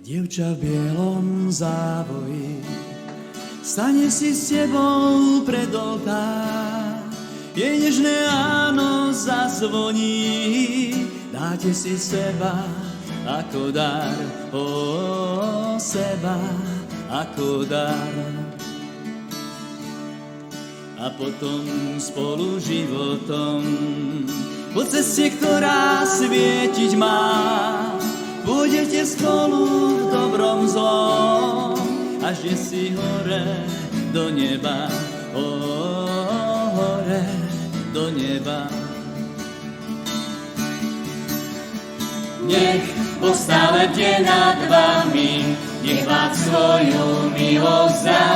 Dievča v bielom závoji stane si s tebou pred oltár. Jej nežné áno zazvoní, dáte si seba ako dar, seba ako dar. A potom spolu životom po ceste, ktorá svietiť má, pôjdete spolu v dobrom zlom, až je si hore do neba, hore do neba. Nech Boh stále bdie nad vami, nech vám svoju milosť dá,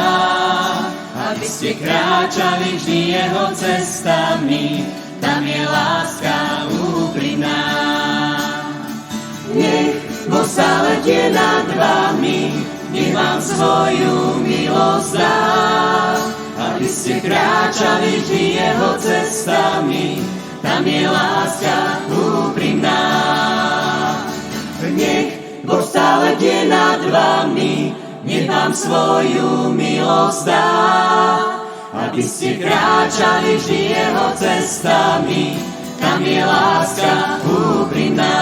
aby ste kráčali vždy jeho cestami, tam je láska úprimná. Nech Boh stále bdie nad vami, nech vám svoju milosť dá, aby ste kráčali vždy jeho cestami, tam je láska úprimná. Nech Boh stále bdie nad vami, nech vám svoju milosť dá, aby ste kráčali vždy jeho cestami, tam je láska úprimná.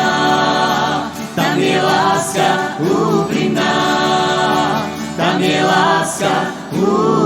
Tam je láska úprimná, tam je láska úprimná.